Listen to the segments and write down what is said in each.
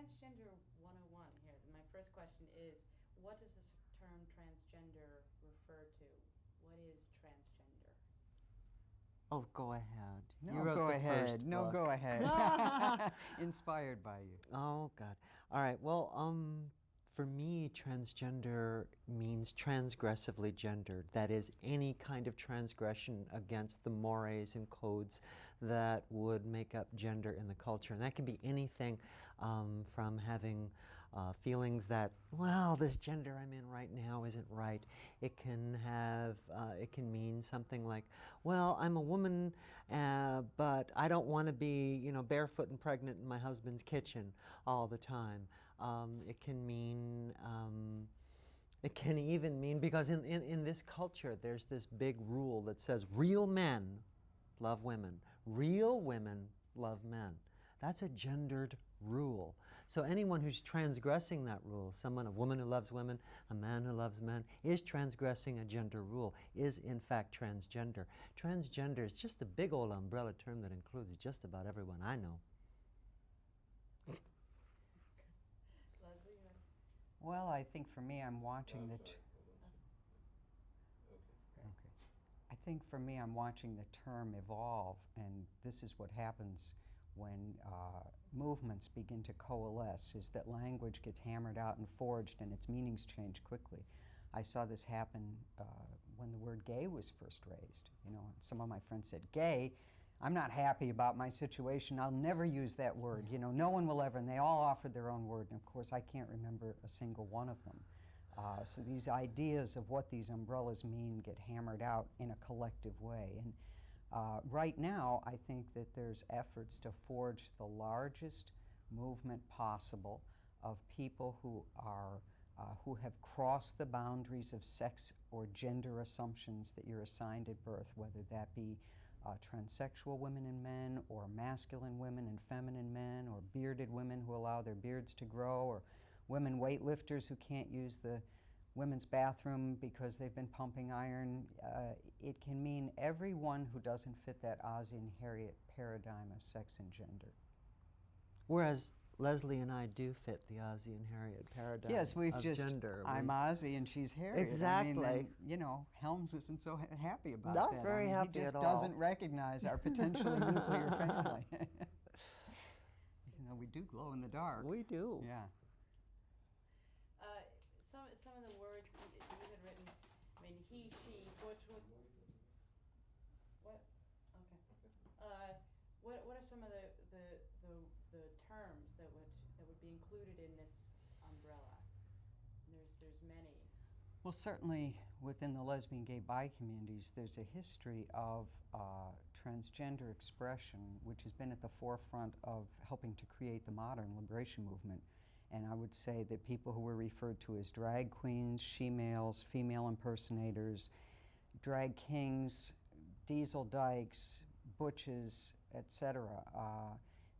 Transgender 101 here. My first question is, what does this term transgender refer to? What is transgender? Oh, go ahead. No, you wrote go the ahead. First No, book. go ahead. Inspired by you. Oh, God. All right. Well, for me, transgender means transgressively gendered. That is, any kind of transgression against the mores and codes that would make up gender in the culture. And that can be anything from having feelings that, well, this gender I'm in right now isn't right. It can have, it can mean something like, well, I'm a woman, but I don't want to be, barefoot and pregnant in my husband's kitchen all the time. It can mean, it can even mean, because in this culture there's this big rule that says real men love women, real women love men. That's a gendered rule. So anyone who's transgressing that rule, a woman who loves women, a man who loves men, is transgressing a gender rule, is in fact transgender. Transgender is just a big old umbrella term that includes just about everyone I know. Leslie? Well, I think for me, I'm watching Okay. Okay. I think for me, I'm watching the term evolve, and this is what happens when movements begin to coalesce, is that language gets hammered out and forged and its meanings change quickly. I saw this happen when the word gay was first raised. Some of my friends said, gay, I'm not happy about my situation, I'll never use that word. No one will ever, and they all offered their own word, and of course I can't remember a single one of them. So these ideas of what these umbrellas mean get hammered out in a collective way. And right now, I think that there's efforts to forge the largest movement possible of people who have crossed the boundaries of sex or gender assumptions that you're assigned at birth, whether that be transsexual women and men, or masculine women and feminine men, or bearded women who allow their beards to grow, or women weightlifters who can't use the women's bathroom because they've been pumping iron. It can mean everyone who doesn't fit that Ozzie and Harriet paradigm of sex and gender. Whereas Leslie and I do fit the Ozzie and Harriet paradigm Yes, we've of just, gender. I'm Ozzie and she's Harriet. Exactly. I mean, Helms isn't so happy about Not that. very happy he just at all. doesn't recognize our potentially nuclear family. Even though we do glow in the dark. We do. Yeah. Some of the words you had written, he, she, butch, what? Okay. What are some of the terms that would be included in this umbrella? There's many. Well, certainly within the lesbian, gay, bi communities, there's a history of transgender expression, which has been at the forefront of helping to create the modern liberation movement. And I would say that people who were referred to as drag queens, she-males, female impersonators, drag kings, diesel dykes, butches, etc.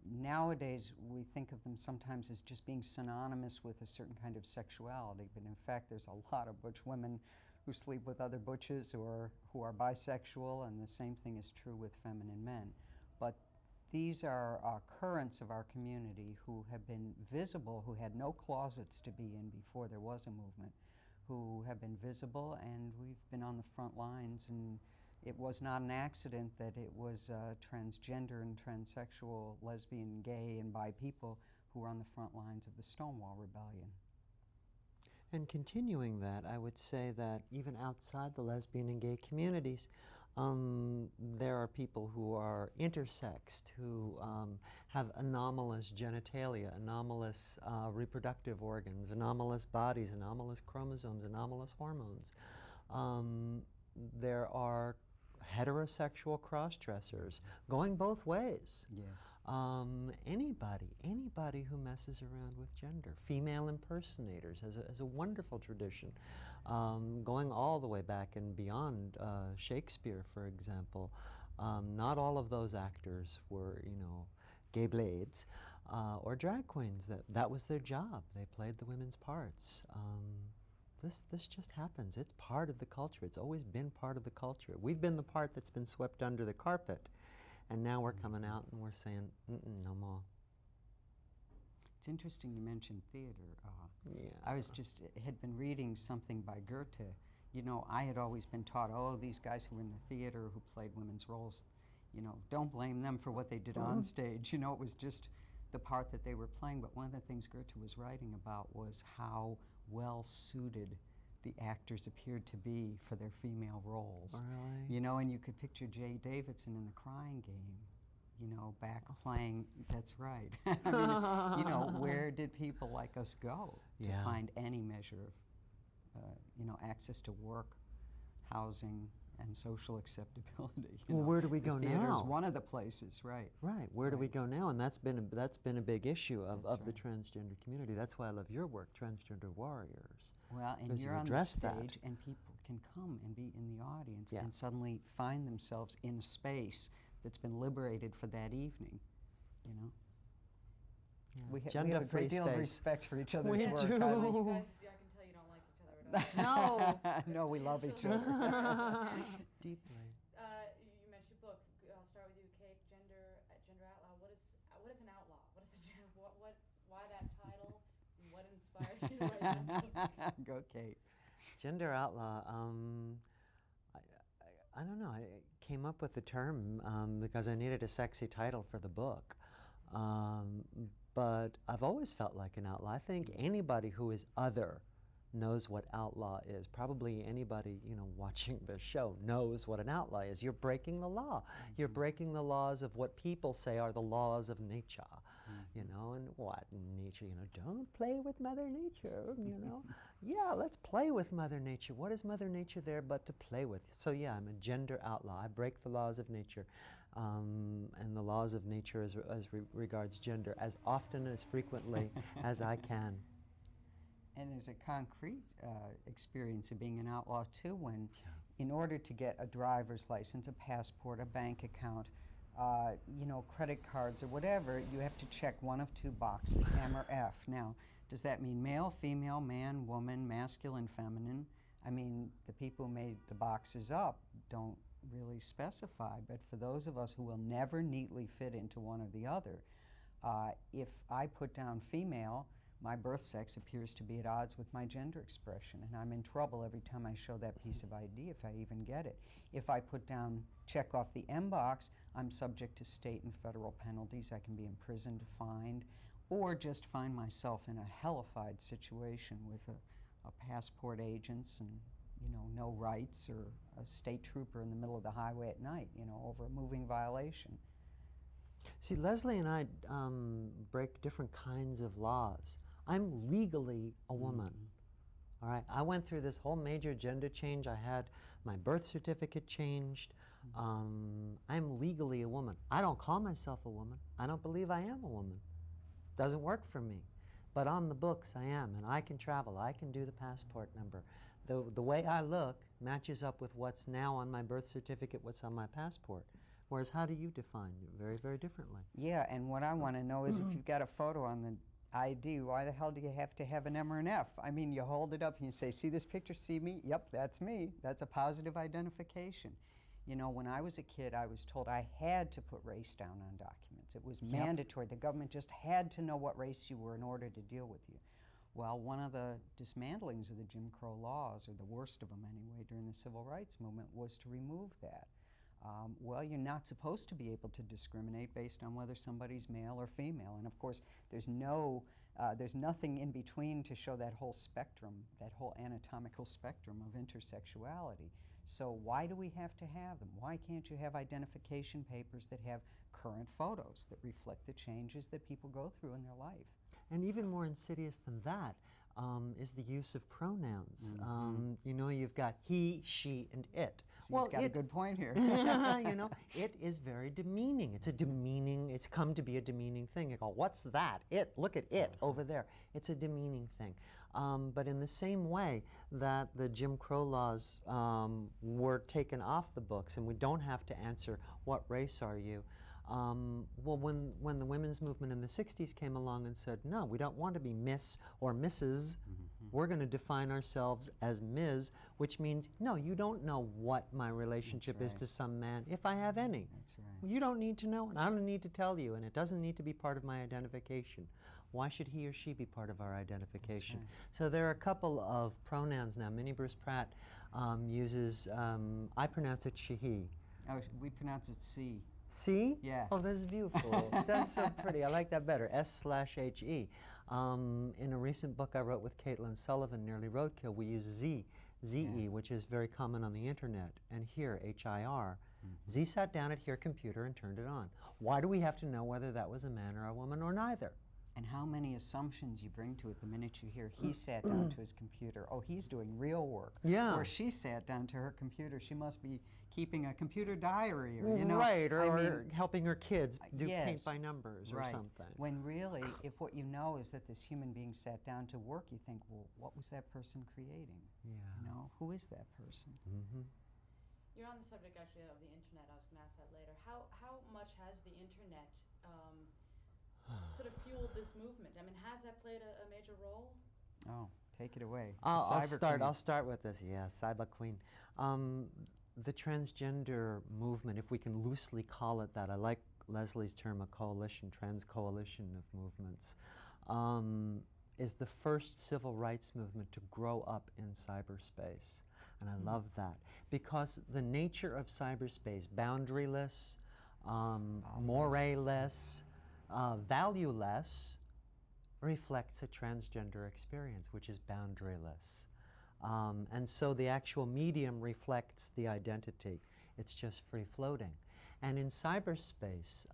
Nowadays, we think of them sometimes as just being synonymous with a certain kind of sexuality, but in fact, there's a lot of butch women who sleep with other butches who are bisexual, and the same thing is true with feminine men. But these are currents of our community who have been visible, who had no closets to be in before there was a movement, who have been visible, and we've been on the front lines. And it was not an accident that it was transgender and transsexual, lesbian, gay, and bi people who were on the front lines of the Stonewall Rebellion. And continuing that, I would say that even outside the lesbian and gay communities, there are people who are intersexed, who have anomalous genitalia, anomalous reproductive organs, anomalous bodies, anomalous chromosomes, anomalous hormones. There are heterosexual cross-dressers going both ways. Yes. Anybody who messes around with gender. Female impersonators has a wonderful tradition, going all the way back and beyond Shakespeare, for example. Not all of those actors were, gay blades or drag queens. That was their job. They played the women's parts. This just happens. It's part of the culture. It's always been part of the culture. We've been the part that's been swept under the carpet, and now we're coming out and we're saying, no more. It's interesting you mentioned theater. Yeah. I was just had been reading something by Goethe. You know, I had always been taught, oh, these guys who were in the theater who played women's roles, you know, don't blame them for what they did on stage. You know, it was just the part that they were playing. But one of the things Goethe was writing about was how well suited the actors appeared to be for their female roles. Really? You know, and you could picture Jay Davidson in The Crying Game, you know, back playing, that's right. I mean, you know, where did people like us go to Yeah. find any measure of, you know, access to work, housing, and social acceptability? You Well, know, where do we go the theater's now? one of the places, right. Right. Where do we Right. go now? And that's been a big issue of That's the right. transgender community. That's why I love your work, Transgender Warriors. Well, and Because you you're on the address that. stage, and people can come and be in the audience Yeah. and suddenly find themselves in a space that's been liberated for that evening, you know? Yeah. We have a Gender-free great deal of space. respect for each We other's work. do. You guys, I can tell you don't like each other at all. No. No, we love each other. Deeply. You mentioned book. I'll start with you, Kate. Gender outlaw. What is an outlaw? What is a why that title? And what inspired you to write that book? Go, Kate. Gender outlaw. I don't know. I came up with the term because I needed a sexy title for the book. But I've always felt like an outlaw. I think anybody who is other knows what outlaw is. Probably anybody, you know, watching the show knows what an outlaw is. You're breaking the law. You're breaking the laws of what people say are the laws of nature. You know, and what nature, you know, don't play with Mother Nature, you know. Yeah, let's play with Mother Nature. What is Mother Nature there but to play with? So yeah, I'm a gender outlaw. I break the laws of nature and the laws of nature as regards gender as often, as frequently as I can. And there's a concrete experience of being an outlaw, too, when in order to get a driver's license, a passport, a bank account, you know, credit cards or whatever, you have to check one of two boxes, M or F. Now, does that mean male, female, man, woman, masculine, feminine? I mean, the people who made the boxes up don't really specify, but for those of us who will never neatly fit into one or the other, if I put down female, my birth sex appears to be at odds with my gender expression, and I'm in trouble every time I show that piece of ID, if I even get it. If I put down, check off the M box, I'm subject to state and federal penalties. I can be imprisoned, fined, or just find myself in a hellified situation with a passport agents and, you know, no rights, or a state trooper in the middle of the highway at night, you know, over a moving violation. See, Leslie and I break different kinds of laws. I'm legally a woman. All right, I went through this whole major gender change. I had my birth certificate changed. I'm legally a woman. I don't call myself a woman. I don't believe I am a woman. Doesn't work for me. But on the books, I am, and I can travel. I can do the passport number. The way I look matches up with what's now on my birth certificate, what's on my passport. Whereas how do you define it? Very, very differently. Yeah, and what I want to know is if you've got a photo on the ID, why the hell do you have to have an M or an F? I mean, you hold it up and you say, see this picture, see me? Yep, that's me. That's a positive identification. You know, when I was a kid, I was told I had to put race down on documents. It was mandatory. The government just had to know what race you were in order to deal with you. Well, one of the dismantlings of the Jim Crow laws, or the worst of them anyway, during the Civil Rights Movement, was to remove that. Well, you're not supposed to be able to discriminate based on whether somebody's male or female. And of course, there's nothing in between to show that whole spectrum, that whole anatomical spectrum of intersexuality. So why do we have to have them? Why can't you have identification papers that have current photos that reflect the changes that people go through in their life? And even more insidious than that is the use of pronouns. You know, you've got he, she, and it. So he's got a good point here. You know, it is very demeaning. It's a demeaning, it's come to be a demeaning thing. You go, what's that? It, look at it over there. It's a demeaning thing. But in the same way that the Jim Crow laws were taken off the books and we don't have to answer, what race are you? Well, when the women's movement in the 60s came along and said, no, we don't want to be Miss or Mrs., we're going to define ourselves as Ms., which means, no, you don't know what my relationship is to some man, if I have any. That's right. You don't need to know, and I don't need to tell you, and it doesn't need to be part of my identification. Why should he or she be part of our identification? right. So there are a couple of pronouns now. Minnie Bruce Pratt uses, I pronounce it she. Oh, we pronounce it C. See? Yeah. Oh, that's beautiful. That's so pretty. I like that better. S/HE. In a recent book I wrote with Caitlin Sullivan, Nearly Roadkill, we use Z, ZE, Yeah. which is very common on the internet, and here, HIR. Z sat down at her computer and turned it on. Why do we have to know whether that was a man or a woman or neither? And how many assumptions you bring to it the minute you hear he sat down to his computer. Oh, he's doing real work. Yeah. Or she sat down to her computer. She must be keeping a computer diary, or Right, or, I or mean, helping her kids do paint yes, by numbers or right. something. When really, if what you know is that this human being sat down to work, you think, well, what was that person creating? Yeah. You know, who is that person? Mm-hmm. You're on the subject actually of the internet. I was going to ask that later. How much has the internet sort of fueled this movement? I mean, has that played a major role? Oh, take it away. The I'll cyber start. queen. I'll start with this. Yeah, Cyber Queen. The transgender movement, if we can loosely call it that, I like Leslie's term, a coalition, trans coalition of movements, is the first civil rights movement to grow up in cyberspace. And I love that because the nature of cyberspace, boundaryless, moreless, valueless, reflects a transgender experience, which is boundaryless. And so the actual medium reflects the identity. It's just free-floating. And in cyberspace,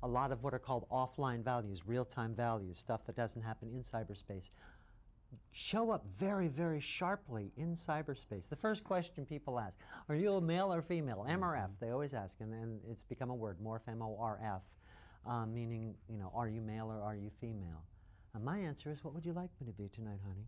a lot of what are called offline values, real-time values, stuff that doesn't happen in cyberspace, show up very, very sharply in cyberspace. The first question people ask, are you a male or female? M or F, they always ask, and then it's become a word, morph, M-O-R-F, meaning, you know, are you male or are you female? And my answer is, what would you like me to be tonight, honey?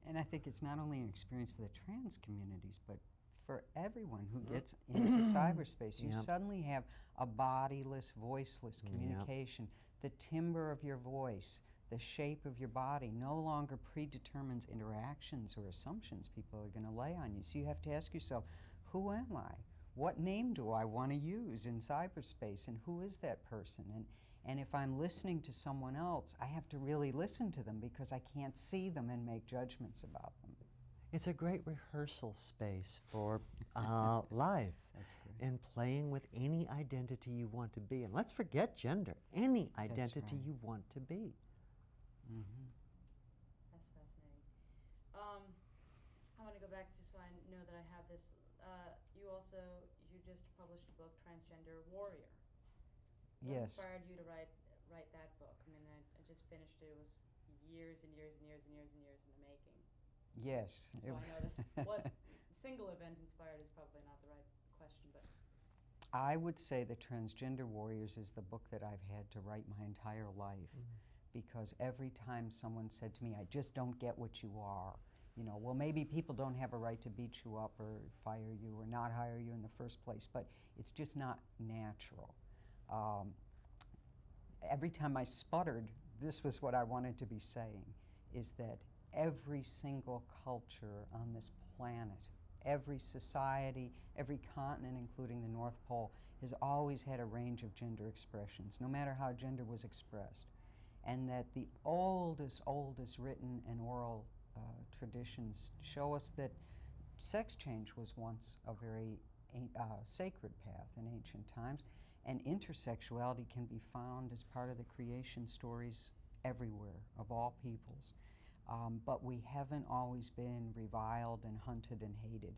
And I think it's not only an experience for the trans communities, but for everyone who gets into cyberspace. You Yep. suddenly have a bodiless, voiceless communication. The timbre of your voice, the shape of your body no longer predetermines interactions or assumptions people are going to lay on you. So you have to ask yourself, who am I? What name do I want to use in cyberspace, and who is that person? And if I'm listening to someone else, I have to really listen to them because I can't see them and make judgments about them. It's a great rehearsal space for life That's great. and playing with any identity you want to be. And let's forget gender, any identity right. you want to be. Mm-hmm. That's fascinating. I want to go back to, so I know that I have this. You just published a book, Transgender Warrior. What Yes. inspired you to write that book? I mean, I just finished it. It was years and years and years and years and years in the making. Yes. So I know that what single event inspired is probably not the right question, but I would say that Transgender Warriors is the book that I've had to write my entire life, because every time someone said to me, I just don't get what you are, you know, well, maybe people don't have a right to beat you up or fire you or not hire you in the first place, but it's just not natural. Every time I sputtered, this was what I wanted to be saying, is that every single culture on this planet, every society, every continent, including the North Pole, has always had a range of gender expressions, no matter how gender was expressed. And that the oldest written and oral traditions show us that sex change was once a very sacred path in ancient times, and intersexuality can be found as part of the creation stories everywhere of all peoples. But we haven't always been reviled and hunted and hated.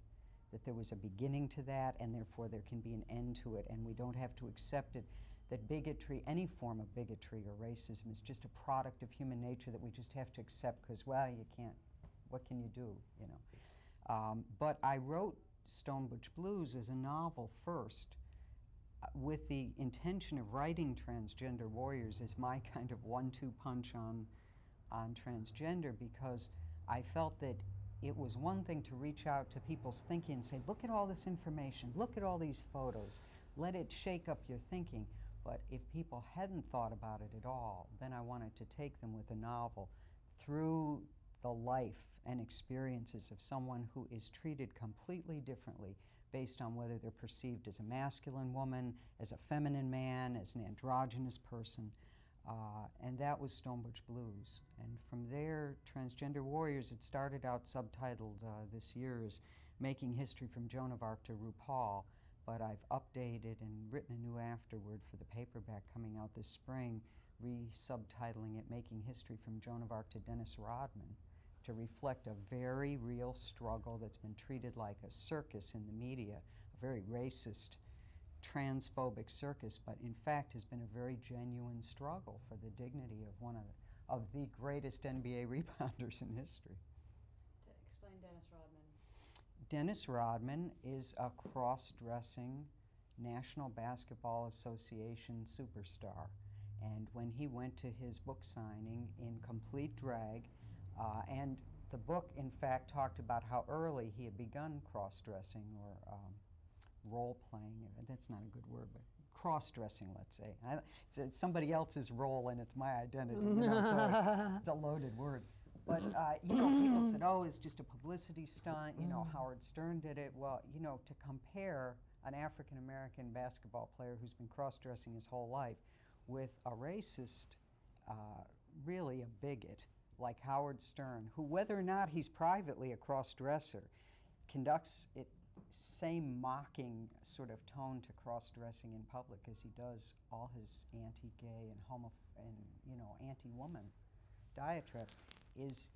That there was a beginning to that, and therefore there can be an end to it, and we don't have to accept it, that bigotry, any form of bigotry or racism, is just a product of human nature that we just have to accept because, well, you can't, what can you do, you know? But I wrote Stone Butch Blues as a novel first, with the intention of writing Transgender Warriors as my kind of 1-2 punch on transgender, because I felt that it was one thing to reach out to people's thinking and say, look at all this information, look at all these photos, let it shake up your thinking. But if people hadn't thought about it at all, then I wanted to take them with a novel through the life and experiences of someone who is treated completely differently based on whether they're perceived as a masculine woman, as a feminine man, as an androgynous person. And that was Stonebridge Blues. And from there, Transgender Warriors, it started out subtitled this year as Making History from Joan of Arc to RuPaul, but I've updated and written a new afterword for the paperback coming out this spring, re-subtitling it Making History from Joan of Arc to Dennis Rodman, to reflect a very real struggle that's been treated like a circus in the media, a very racist, transphobic circus, but in fact has been a very genuine struggle for the dignity of one of the greatest NBA rebounders in history. Explain Dennis Rodman. Dennis Rodman is a cross-dressing National Basketball Association superstar. And when he went to his book signing in complete drag, and the book, in fact, talked about how early he had begun cross-dressing or role-playing. That's not a good word, but cross-dressing, let's say. It's somebody else's role and it's my identity. You know, it's a loaded word. But, you know, people said, oh, it's just a publicity stunt. You know, Howard Stern did it. Well, you know, to compare an African-American basketball player who's been cross-dressing his whole life with a racist, really a bigot, like Howard Stern, who, whether or not he's privately a cross-dresser, conducts it same mocking sort of tone to cross-dressing in public as he does all his anti-gay and you know, anti-woman diatribes, is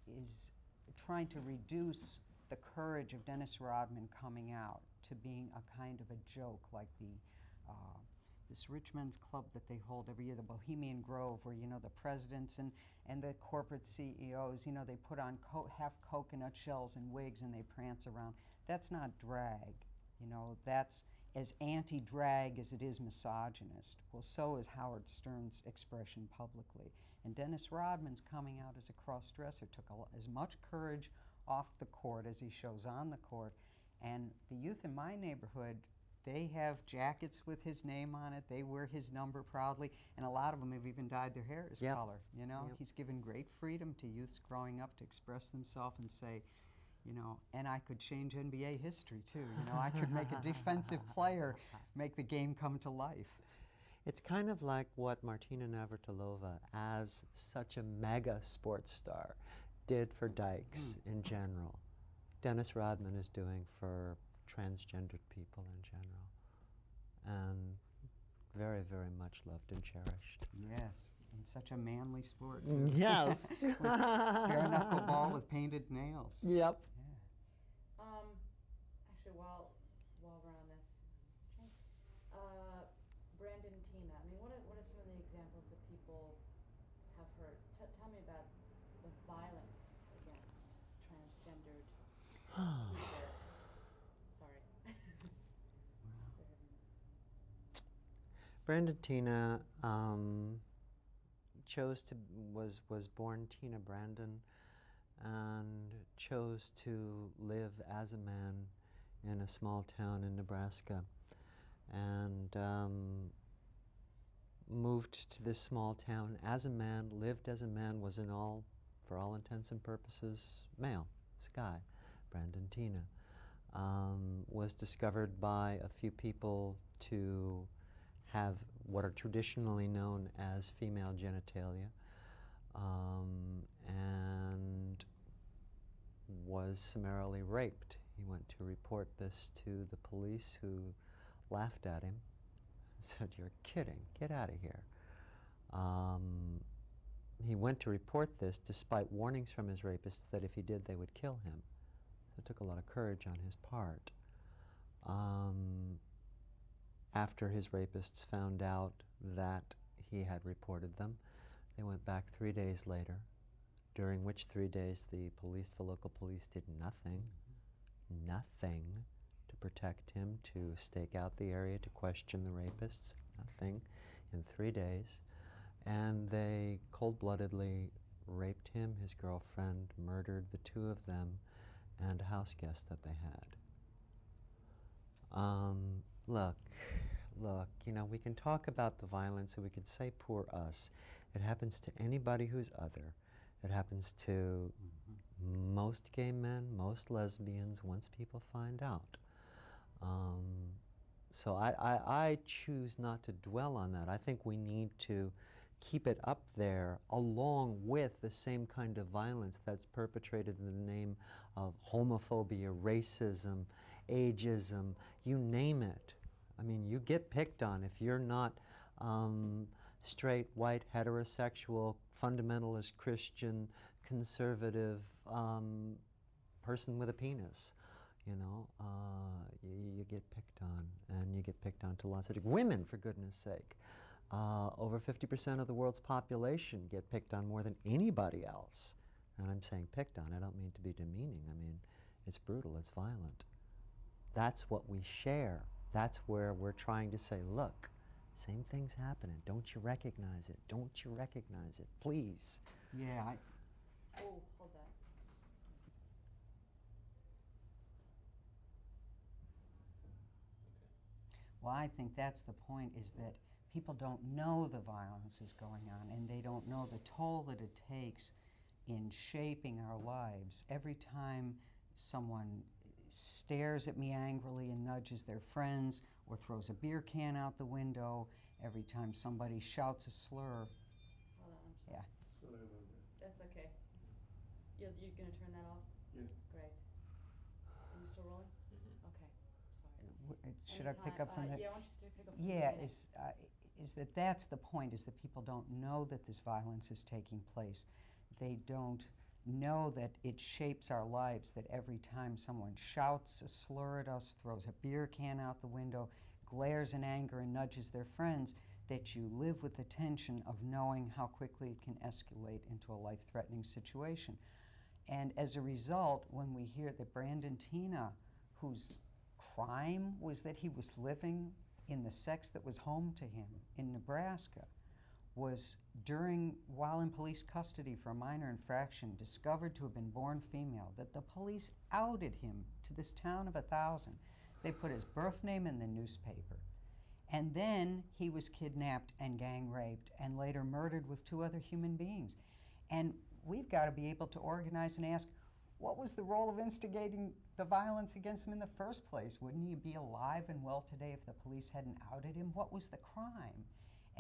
trying to reduce the courage of Dennis Rodman coming out to being a kind of a joke, like this rich men's club that they hold every year, the Bohemian Grove, where, you know, the presidents and the corporate CEOs, you know, they put on half coconut shells and wigs and they prance around. That's not drag, you know, that's as anti-drag as it is misogynist. Well, so is Howard Stern's expression publicly. And Dennis Rodman's coming out as a cross-dresser took as much courage off the court as he shows on the court. And the youth in my neighborhood, they have jackets with his name on it. They wear his number proudly, and a lot of them have even dyed their hair his color. You know, he's given great freedom to youths growing up to express themselves and say, you know, and I could change NBA history too. You know, I could make a defensive player make the game come to life. It's kind of like what Martina Navratilova, as such a mega sports star, did for dykes in general. Dennis Rodman is doing for transgendered people in general, and very, very much loved and cherished. Yes, and such a manly sport too. Yes. With bare knuckle ball with painted nails. Yep. Yeah. Actually, while we're on this, Brandon, Tina, I mean, what are some of the examples that people have heard? Tell me about the violence against transgendered people. Brandon Tina was born Tina Brandon and chose to live as a man in a small town in Nebraska, and moved to this small town as a man, lived as a man, was for all intents and purposes, male. This guy, Brandon Tina, was discovered by a few people to have what are traditionally known as female genitalia, and was summarily raped. He went to report this to the police, who laughed at him and said, "You're kidding, get out of here." He went to report this despite warnings from his rapists that if he did, they would kill him. So it took a lot of courage on his part. After his rapists found out that he had reported them, they went back 3 days later, during which 3 days the local police did nothing to protect him, to stake out the area, to question the rapists, nothing, in 3 days. And they cold-bloodedly raped him, his girlfriend, murdered the two of them, and a house guest that they had. Look, you know, we can talk about the violence and we can say poor us. It happens to anybody who's other. It happens to most gay men, most lesbians, once people find out. So I choose not to dwell on that. I think we need to keep it up there along with the same kind of violence that's perpetrated in the name of homophobia, racism, ageism, you name it. I mean, you get picked on if you're not straight, white, heterosexual, fundamentalist, Christian, conservative person with a penis. You know, you get picked on, and you get picked on to lots of women, for goodness sake. Over 50% of the world's population get picked on more than anybody else. And I'm saying picked on, I don't mean to be demeaning. I mean, it's brutal, it's violent. That's what we share. That's where we're trying to say, look, same thing's happening. Don't you recognize it? Don't you recognize it? Please. Yeah, Oh, hold that. well, I think that's the point, is that people don't know the violence is going on, and they don't know the toll that it takes in shaping our lives. Every time someone stares at me angrily and nudges their friends, or throws a beer can out the window, every time somebody shouts a slur. Hold on, I'm sorry. Yeah. Sorry about that. That's okay. You're gonna turn that off? Yeah. Great. Are you still rolling? Okay, sorry. Should I pick up from Anytime. there? Yeah, why don't you still pick up from the Yeah, beginning? is that that's the point, is that people don't know that this violence is taking place. They don't know that it shapes our lives, that every time someone shouts a slur at us, throws a beer can out the window, glares in anger and nudges their friends, that you live with the tension of knowing how quickly it can escalate into a life-threatening situation. And as a result, when we hear that Brandon Teena, whose crime was that he was living in the sex that was home to him in Nebraska, was while in police custody for a minor infraction, discovered to have been born female, that the police outed him to this town of 1,000. They put his birth name in the newspaper. And then he was kidnapped and gang raped and later murdered with 2 other human beings. And we've got to be able to organize and ask, what was the role of instigating the violence against him in the first place? Wouldn't he be alive and well today if the police hadn't outed him? What was the crime?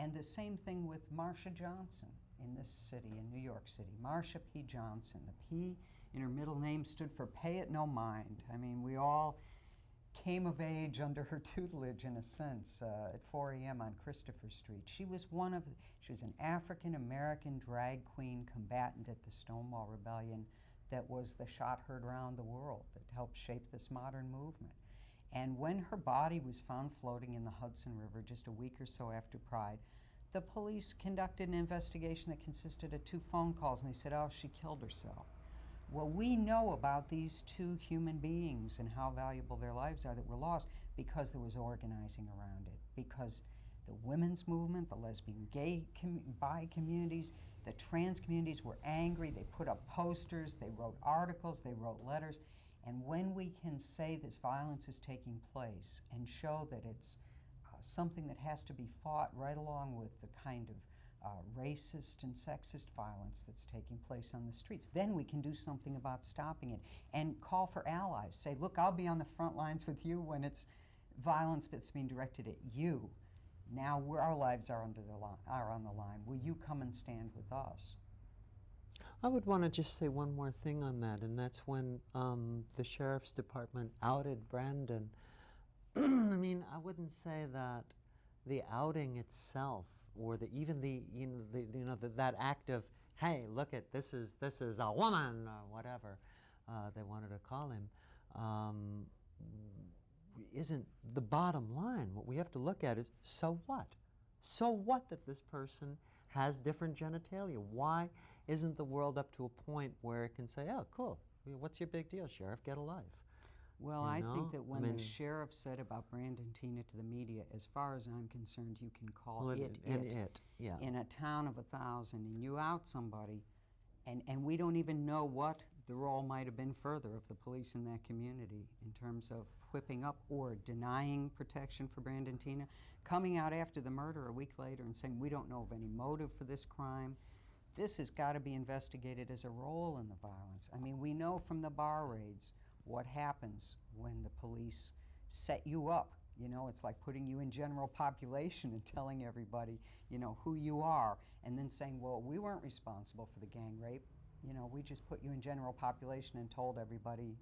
And the same thing with Marsha Johnson in this city, in New York City. Marsha P. Johnson. The P in her middle name stood for Pay It No Mind. I mean, we all came of age under her tutelage, in a sense, at 4 a.m. on Christopher Street. She was an African-American drag queen combatant at the Stonewall Rebellion that was the shot heard around the world, that helped shape this modern movement. And when her body was found floating in the Hudson River just a week or so after Pride, the police conducted an investigation that consisted of 2 phone calls, and they said, oh, she killed herself. Well, we know about these 2 human beings and how valuable their lives are that were lost because there was organizing around it, because the women's movement, the lesbian, gay, bi communities, the trans communities were angry. They put up posters, they wrote articles, they wrote letters. And when we can say this violence is taking place and show that it's something that has to be fought right along with the kind of racist and sexist violence that's taking place on the streets, then we can do something about stopping it and call for allies. Say, look, I'll be on the front lines with you when it's violence that's being directed at you. Now our lives are on the line. Will you come and stand with us? I would want to just say one more thing on that, and that's when the Sheriff's Department outed Brandon. I mean, I wouldn't say that the outing itself, or that act of, hey, look at this is a woman, or whatever they wanted to call him, isn't the bottom line. What we have to look at is, so what? So what that this person has different genitalia? Why isn't the world up to a point where it can say, oh, cool, what's your big deal, Sheriff? Get a life. Well, I think that when the sheriff said about Brandon Teena to the media, as far as I'm concerned, you can call it. Yeah. In a town of 1,000, and you out somebody, and we don't even know what the role might have been further of the police in that community in terms of whipping up or denying protection for Brandon Teena, coming out after the murder a week later and saying, we don't know of any motive for this crime. This has got to be investigated as a role in the violence. I mean, we know from the bar raids what happens when the police set you up. You know, it's like putting you in general population and telling everybody, you know, who you are, and then saying, well, we weren't responsible for the gang rape. You know, we just put you in general population and told everybody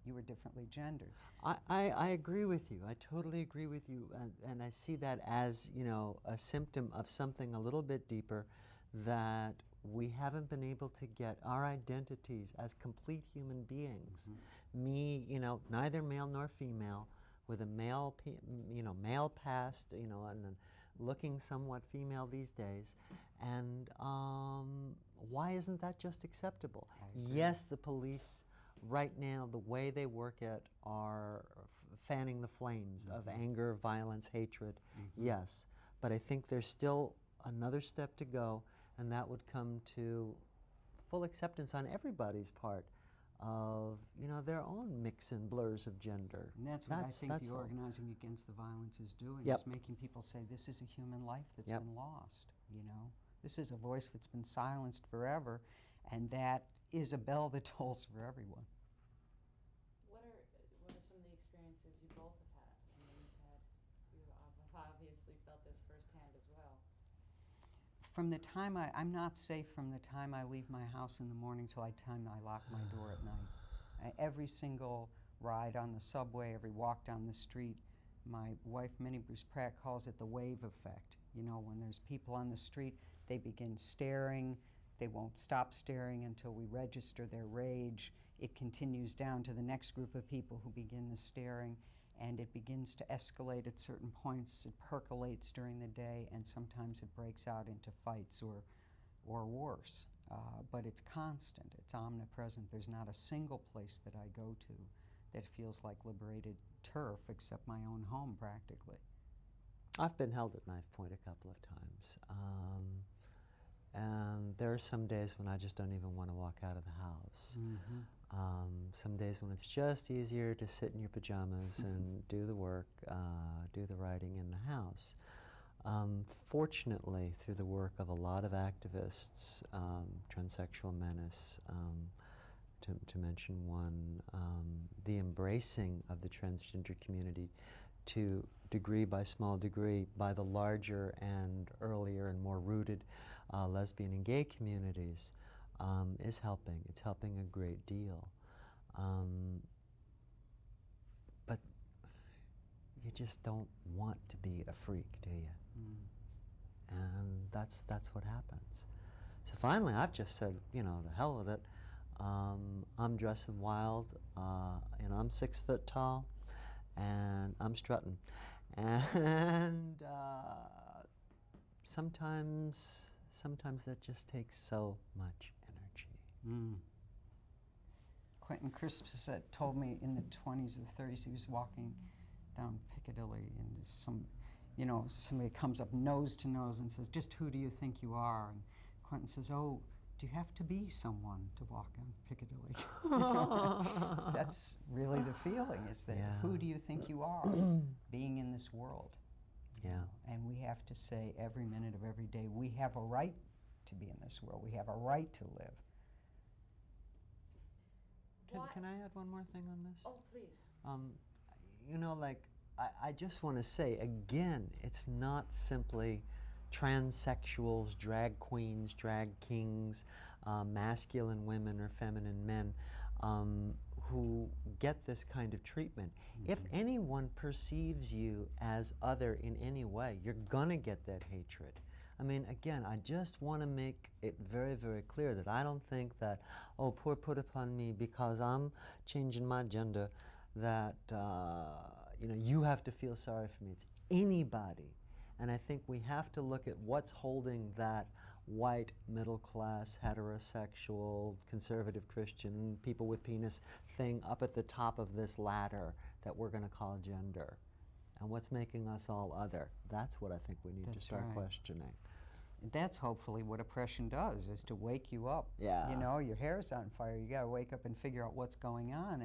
you were differently gendered. I agree with you. I totally agree with you. And I see that as, you know, a symptom of something a little bit deeper, that we haven't been able to get our identities as complete human beings. Mm-hmm. Me, you know, neither male nor female, with a male, male past, you know, and then looking somewhat female these days. And why isn't that just acceptable? Yes, the police right now, the way they work it are fanning the flames of anger, violence, hatred. Yes, but I think there's still another step to go, and that would come to full acceptance on everybody's part of, you know, their own mix and blurs of gender. And that's what I think the Organizing Against the Violence is doing, is making people say this is a human life that's been lost, you know. This is a voice that's been silenced forever, and that is a bell that tolls for everyone. What are some of the experiences you both have had? I mean, you have obviously felt this firsthand as well. From the time I'm not safe from the time I leave my house in the morning till the time I lock my door at night. Every single ride on the subway, every walk down the street, my wife, Minnie Bruce Pratt, calls it the wave effect. You know, when there's people on the street, they begin staring. They won't stop staring until we register their rage. It continues down to the next group of people who begin the staring, and it begins to escalate at certain points. It percolates during the day, and sometimes it breaks out into fights or worse. But it's constant. It's omnipresent. There's not a single place that I go to that feels like liberated turf, except my own home, practically. I've been held at knife point a couple of times. And there are some days when I just don't even want to walk out of the house. Some days when it's just easier to sit in your pajamas and do the work, do the writing in the house. Fortunately, through the work of a lot of activists, Transsexual Menace, to mention one, the embracing of the transgender community to degree by small degree by the larger and earlier and more rooted lesbian and gay communities is helping. It's helping a great deal. But you just don't want to be a freak, do you? And that's what happens. So finally, I've just said, you know, the hell with it. I'm dressing wild, and I'm 6 foot tall, and I'm strutting. And sometimes that just takes so much energy. Quentin Crisp told me in the 20s or the 30s, he was walking down Piccadilly, and somebody comes up nose to nose and says, "Just who do you think you are?" And Quentin says, "Oh, do you have to be someone to walk on Piccadilly?" You know? That's really the feeling, is that who do you think you are being in this world? Yeah. You know? And we have to say every minute of every day, we have a right to be in this world. We have a right to live. Can I add one more thing on this? Oh, please. You know, like, I just want to say, again, it's not simply transsexuals, drag queens, drag kings, masculine women or feminine men who get this kind of treatment. If anyone perceives you as other in any way, you're going to get that hatred. I mean, again, I just want to make it very, very clear that I don't think that, oh, poor put upon me because I'm changing my gender, that, you have to feel sorry for me. It's anybody. And I think we have to look at what's holding that white, middle-class, heterosexual, conservative Christian, people with penis thing up at the top of this ladder that we're going to call gender. And what's making us all other? That's what I think we need to start questioning. That's hopefully what oppression does, is to wake you up. Yeah. You know, your hair's on fire. You got to wake up and figure out what's going on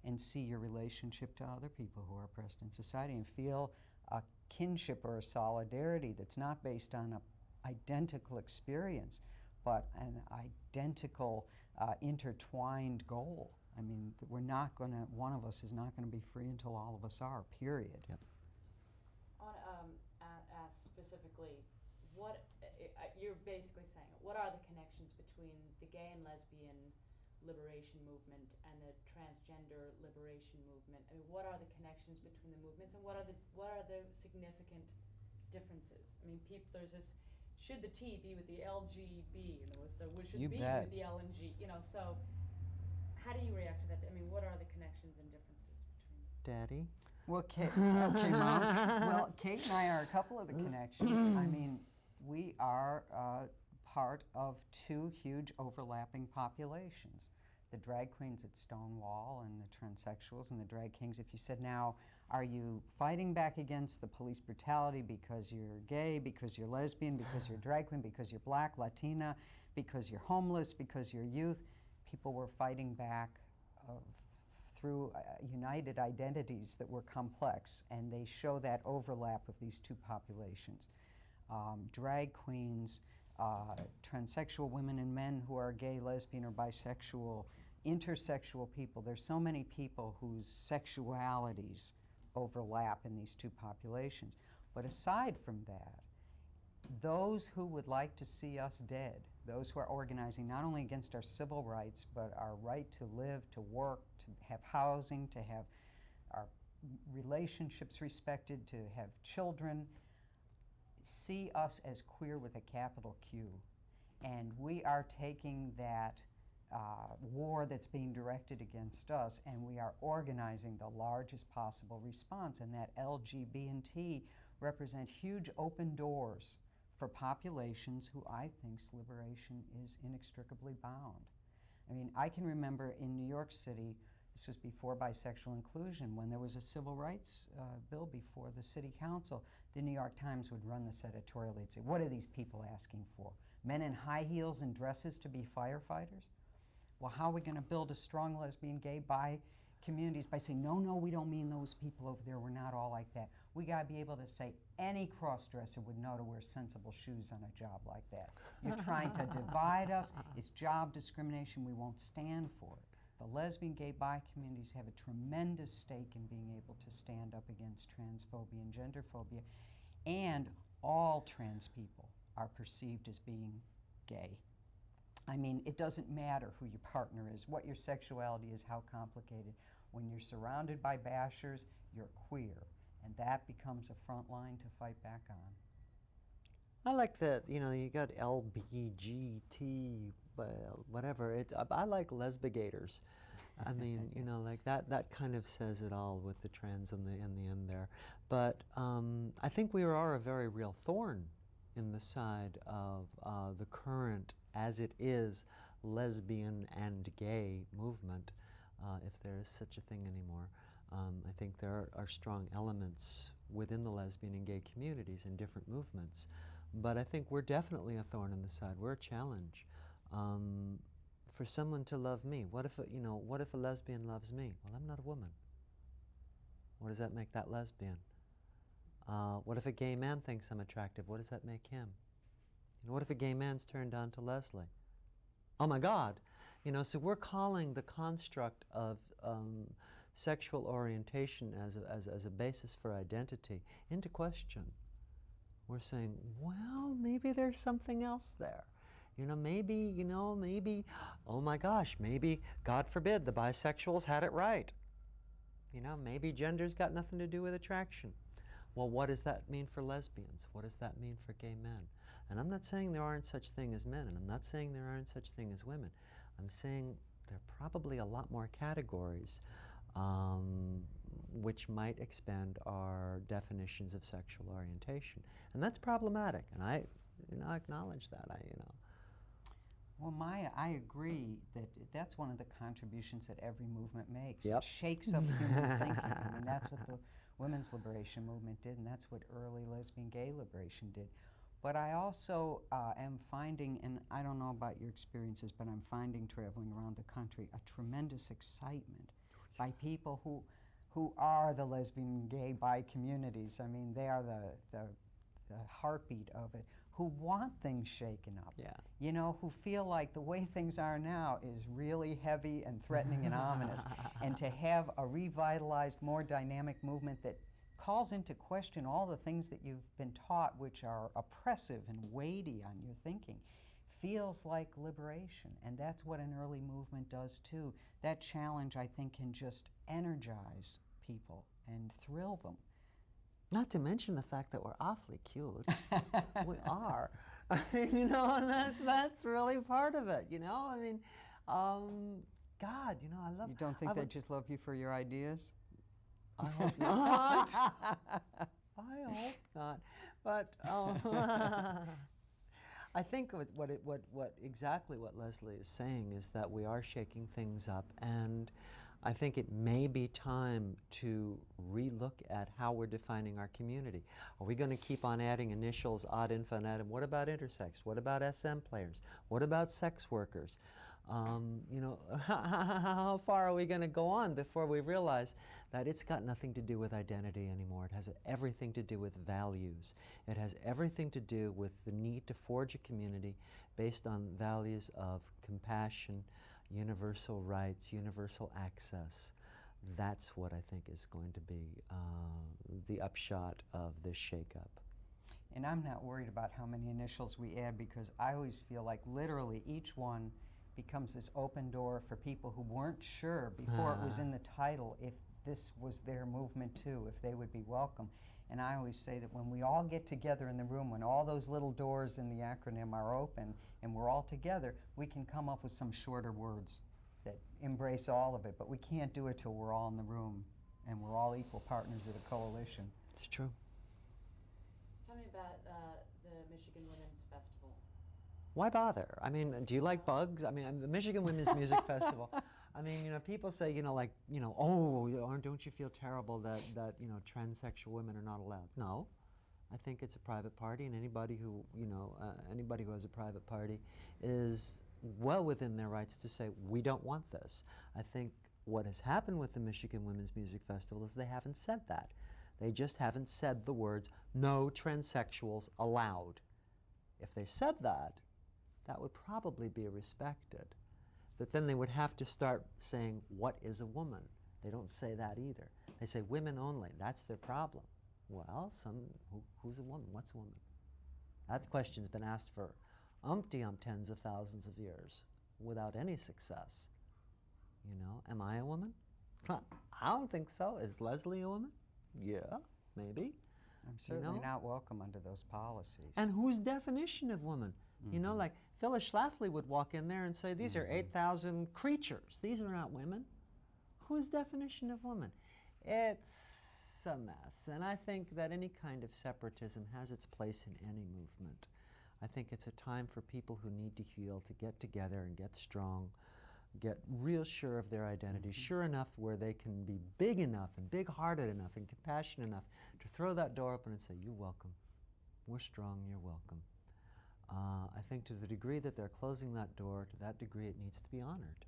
and see your relationship to other people who are oppressed in society and feel a kinship or a solidarity that's not based on an identical experience, but an identical intertwined goal. I mean, we're not going to, one of us is not going to be free until all of us are, period. Yep. I want to ask specifically, what you're basically saying, what are the connections between the gay and lesbian liberation movement and the transgender liberation movement? I mean, what are the connections between the movements, and what are the significant differences? I mean, there's this, should the T be with the LGB, and there was the should You the B bet. with the L and G, you know, so how do you react to that? I mean, what are the connections and differences between? Daddy? Well, okay, Mom. Well, Kate and I are a couple of the connections. I mean, we are part of two huge overlapping populations. The drag queens at Stonewall and the transsexuals and the drag kings. If you said, now, are you fighting back against the police brutality because you're gay, because you're lesbian, because you're drag queen, because you're black, Latina, because you're homeless, because you're youth? People were fighting back through united identities that were complex, and they show that overlap of these two populations. Drag queens, transsexual women and men who are gay, lesbian, or bisexual, intersexual people. There's so many people whose sexualities overlap in these two populations. But aside from that, those who would like to see us dead, those who are organizing not only against our civil rights, but our right to live, to work, to have housing, to have our relationships respected, to have children, see us as queer with a capital Q. And we are taking that war that's being directed against us, and we are organizing the largest possible response. And that LGBT represent huge open doors for populations who I think's liberation is inextricably bound. I mean, I can remember in New York City, this was before bisexual inclusion, when there was a civil rights bill before the city council, the New York Times would run this editorial. They'd say, what are these people asking for? Men in high heels and dresses to be firefighters? Well, how are we going to build a strong lesbian, gay, bi communities by saying, no, no, we don't mean those people over there, we're not all like that. We got to be able to say any cross-dresser would know to wear sensible shoes on a job like that. You're trying to divide us. It's job discrimination. We won't stand for it. The lesbian, gay, bi communities have a tremendous stake in being able to stand up against transphobia and genderphobia. And all trans people are perceived as being gay. I mean, it doesn't matter who your partner is, what your sexuality is, how complicated. When you're surrounded by bashers, you're queer. And that becomes a front line to fight back on. I like that, you know, you got LBGT, whatever. I like lesbigators. I mean, you know, like that kind of says it all with the trans in the end there. But I think we are a very real thorn in the side of the current, as it is, lesbian and gay movement, if there is such a thing anymore. I think there are strong elements within the lesbian and gay communities in different movements. But I think we're definitely a thorn in the side. We're a challenge. For someone to love me, what if a lesbian loves me? Well, I'm not a woman. What does that make that lesbian? What if a gay man thinks I'm attractive? What does that make him? You know, what if a gay man's turned on to Leslie? Oh my God! You know, so we're calling the construct of sexual orientation as a basis for identity into question. We're saying, well, maybe there's something else there. You know, maybe, oh my gosh, maybe, God forbid, the bisexuals had it right. You know, maybe gender's got nothing to do with attraction. Well, what does that mean for lesbians? What does that mean for gay men? And I'm not saying there aren't such thing as men, and I'm not saying there aren't such thing as women. I'm saying there are probably a lot more categories which might expand our definitions of sexual orientation. And that's problematic, and I acknowledge that. Well, Maya, I agree that that's one of the contributions that every movement makes. Yep. It shakes up human thinking. I mean, that's what the women's liberation movement did, and that's what early lesbian gay liberation did. But I also am finding, and I don't know about your experiences, but I'm finding traveling around the country a tremendous excitement by people who are the lesbian, gay, bi communities. I mean, they are the heartbeat of it, who want things shaken up. Yeah. You know, who feel like the way things are now is really heavy and threatening and ominous. And to have a revitalized, more dynamic movement that calls into question all the things that you've been taught, which are oppressive and weighty on your thinking, feels like liberation. And that's what an early movement does too. That challenge, I think, can just energize people and thrill them. Not to mention the fact that we're awfully cute. We are. I mean, you know, and that's really part of it, you know? I mean, God, you know, I love... You don't think they just love you for your ideas? I hope not. I hope not. But I think exactly what Leslie is saying is that we are shaking things up, and I think it may be time to relook at how we're defining our community. Are we going to keep on adding initials ad infinitum? What about intersex? What about SM players? What about sex workers? You know, how far are we going to go on before we realize that it's got nothing to do with identity anymore? It has everything to do with values. It has everything to do with the need to forge a community based on values of compassion, universal rights, universal access. That's what I think is going to be the upshot of this shakeup. And I'm not worried about how many initials we add, because I always feel like literally each one becomes this open door for people who weren't sure before it was in the title if this was their movement too, if they would be welcome. And I always say that when we all get together in the room, when all those little doors in the acronym are open and we're all together, we can come up with some shorter words that embrace all of it. But we can't do it till we're all in the room and we're all equal partners of the coalition. It's true. Tell me about the Michigan Women's Festival. Why bother? I mean, do you like bugs? I mean, the Michigan Women's Music Festival. I mean, you know, people say, you know, like, you know, oh, don't you feel terrible that you know, transsexual women are not allowed? No, I think it's a private party, and anybody who, you know, anybody who has a private party is well within their rights to say, we don't want this. I think what has happened with the Michigan Women's Music Festival is they haven't said that. They just haven't said the words, no transsexuals allowed. If they said that, that would probably be respected. But then they would have to start saying, what is a woman? They don't say that either. They say women only. That's their problem. Well, who's a woman? What's a woman? That question's been asked for tens of thousands of years without any success. You know, am I a woman? I don't think so. Is Leslie a woman? Yeah, maybe. I'm certainly not welcome under those policies. And whose definition of woman? You know, like Phyllis Schlafly would walk in there and say, these are 8,000 creatures. These are not women. Whose definition of woman? It's a mess. And I think that any kind of separatism has its place in any movement. I think it's a time for people who need to heal to get together and get strong, get real sure of their identity, sure enough where they can be big enough and big-hearted enough and compassionate enough to throw that door open and say, you're welcome. We're strong, you're welcome. I think to the degree that they're closing that door, to that degree it needs to be honored.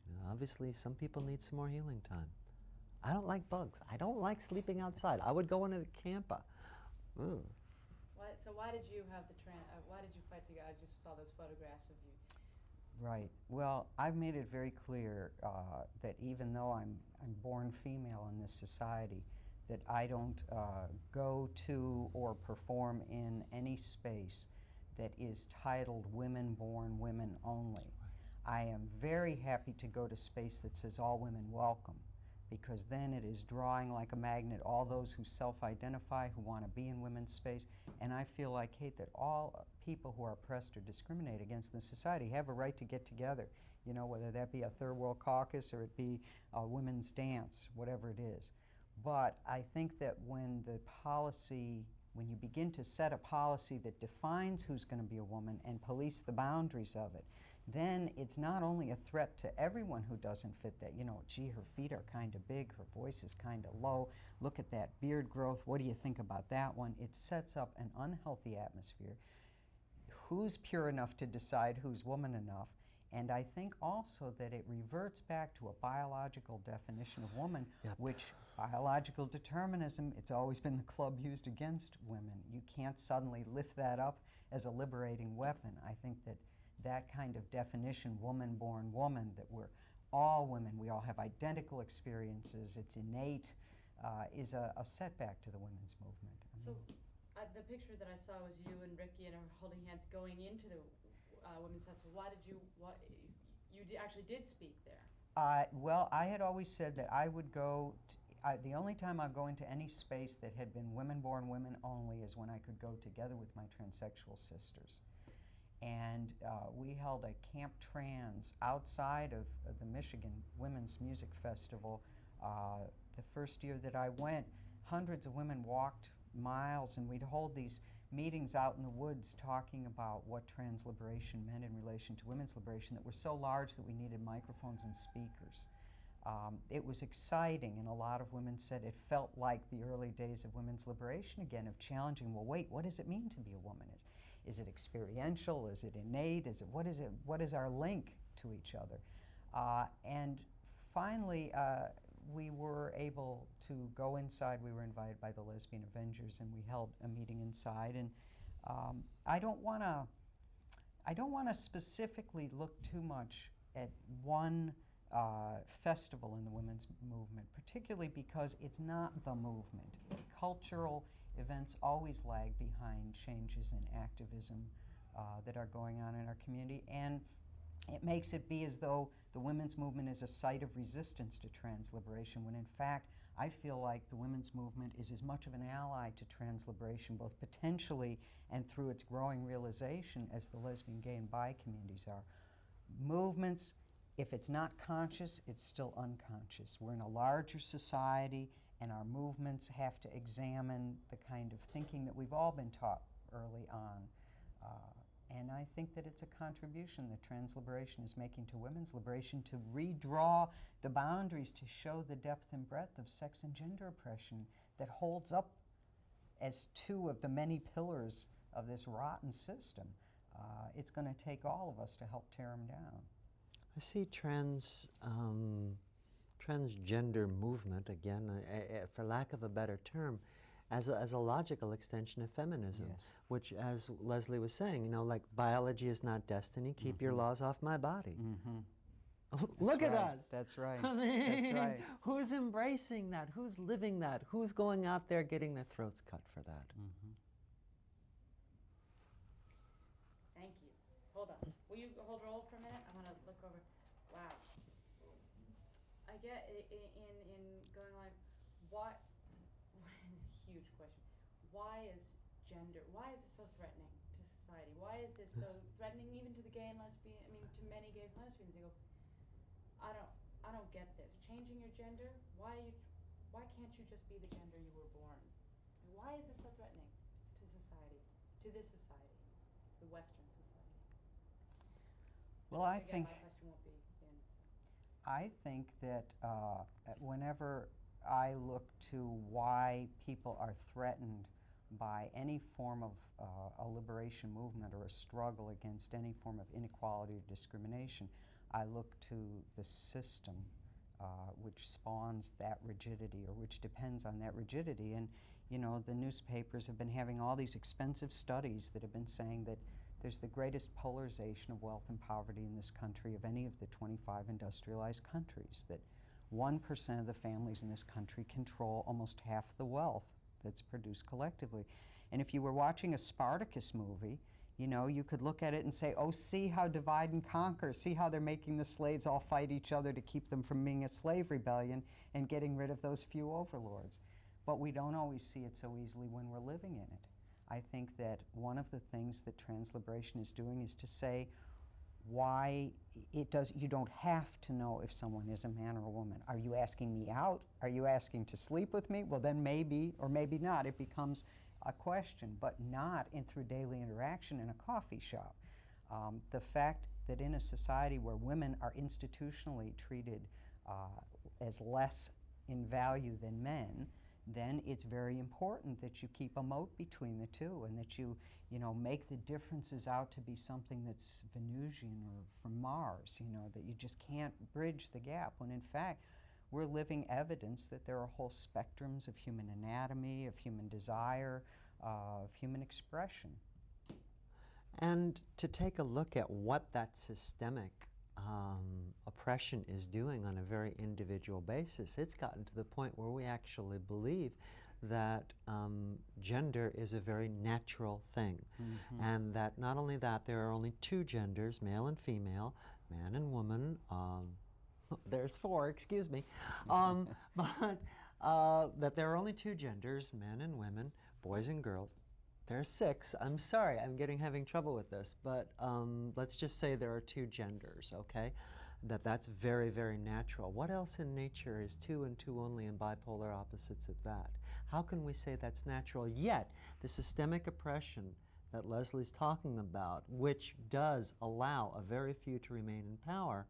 You know, obviously, some people need some more healing time. I don't like bugs. I don't like sleeping outside. I would go into the camper. Ooh. So why did you have why did you fight together? I just saw those photographs of you. Right. Well, I've made it very clear that even though I'm born female in this society, that I don't go to or perform in any space that is titled Women Born Women Only. I am very happy to go to space that says all women welcome, because then it is drawing like a magnet all those who self-identify, who want to be in women's space. And I feel like, Kate, that all people who are oppressed or discriminated against in the society have a right to get together, you know, whether that be a Third World Caucus or it be a women's dance, whatever it is. But I think that when you begin to set a policy that defines who's going to be a woman and police the boundaries of it, then it's not only a threat to everyone who doesn't fit that, you know, gee, her feet are kind of big, her voice is kind of low, look at that beard growth, what do you think about that one? It sets up an unhealthy atmosphere. Who's pure enough to decide who's woman enough? And I think also that it reverts back to a biological definition of woman, Yep. which biological determinism, it's always been the club used against women. You can't suddenly lift that up as a liberating weapon. I think that that kind of definition, woman-born woman, that we're all women, we all have identical experiences, it's innate, is a setback to the women's movement. So the picture that I saw was you and Ricky and her holding hands going into the Women's Festival. Why you actually did speak there? Well, I had always said that I would go, the only time I'd go into any space that had been women-born women only is when I could go together with my transsexual sisters. And we held a Camp Trans outside of the Michigan Women's Music Festival. The first year that I went, hundreds of women walked miles, and we'd hold these meetings out in the woods talking about what trans liberation meant in relation to women's liberation that were so large that we needed microphones and speakers. It was exciting, and a lot of women said it felt like the early days of women's liberation again, of challenging, well, wait, what does it mean to be a woman? Is it experiential? Is it innate? What is our link to each other? And finally, we were able to go inside. We were invited by the Lesbian Avengers, and we held a meeting inside. And I don't want to specifically look too much at one festival in the women's movement, particularly because it's not the movement. Cultural events always lag behind changes in activism that are going on in our community, and it makes it be as though the women's movement is a site of resistance to trans liberation, when in fact I feel like the women's movement is as much of an ally to trans liberation, both potentially and through its growing realization, as the lesbian, gay, and bi communities are. Movements, if it's not conscious, it's still unconscious. We're in a larger society, and our movements have to examine the kind of thinking that we've all been taught early on. And I think that it's a contribution that trans liberation is making to women's liberation, to redraw the boundaries, to show the depth and breadth of sex and gender oppression that holds up as two of the many pillars of this rotten system. It's going to take all of us to help tear them down. I see transgender movement, again, for lack of a better term, as a logical extension of feminism, Yes. which, as Leslie was saying, like biology is not destiny, keep your laws off my body. Look at us. That's right. I mean, That's right. who's embracing that? Who's living that? Who's going out there getting their throats cut for that? Thank you. Hold on. Will you hold roll for a minute? I want to look over. Wow. I get in going like, what? Huge question. Why is this so threatening to society? Why is this so threatening even to the gay and lesbian, to many gays and lesbians? They go, I don't get this. Changing your gender? Why can't you just be the gender you were born? Why is this so threatening to society, to this society, the Western society? Well, I Again, think my question won't be in. I think that whenever I look to why people are threatened by any form of a liberation movement or a struggle against any form of inequality or discrimination, I look to the system which spawns that rigidity, or which depends on that rigidity. And the newspapers have been having all these expensive studies that have been saying that there's the greatest polarization of wealth and poverty in this country of any of the 25 industrialized countries, that 1% of the families in this country control almost half the wealth that's produced collectively. And if you were watching a Spartacus movie, you could look at it and say, oh, see how divide and conquer, see how they're making the slaves all fight each other to keep them from being a slave rebellion and getting rid of those few overlords. But we don't always see it so easily when we're living in it. I think that one of the things that trans liberation is doing is to say why you don't have to know if someone is a man or a woman. Are you asking me out? Are you asking to sleep with me? Well, then maybe or maybe not. It becomes a question, but not through daily interaction in a coffee shop. The fact that in a society where women are institutionally treated as less in value than men, then it's very important that you keep a moat between the two and that you make the differences out to be something that's Venusian or from Mars, that you just can't bridge the gap, when in fact we're living evidence that there are whole spectrums of human anatomy, of human desire, of human expression. And to take a look at what that systemic oppression is doing on a very individual basis, it's gotten to the point where we actually believe that gender is a very natural thing. Mm-hmm. And that not only that, there are only two genders, male and female, man and woman. There's four, excuse me. But that there are only two genders, men and women, boys and girls. There's six. I'm sorry, having trouble with this, but let's just say there are two genders, okay? That's very, very natural. What else in nature is two and two only and bipolar opposites of that? How can we say that's natural? Yet, the systemic oppression that Leslie's talking about, which does allow a very few to remain in power,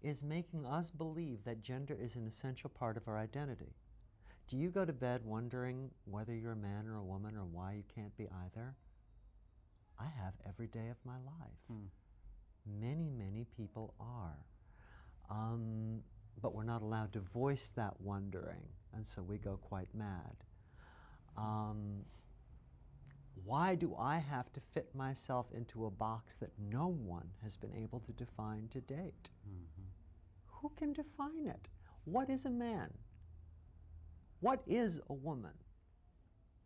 is making us believe that gender is an essential part of our identity. Do you go to bed wondering whether you're a man or a woman or why you can't be either? I have every day of my life. Many, many people are. But we're not allowed to voice that wondering, and so we go quite mad. Why do I have to fit myself into a box that no one has been able to define to date? Who can define it? What is a man? What is a woman?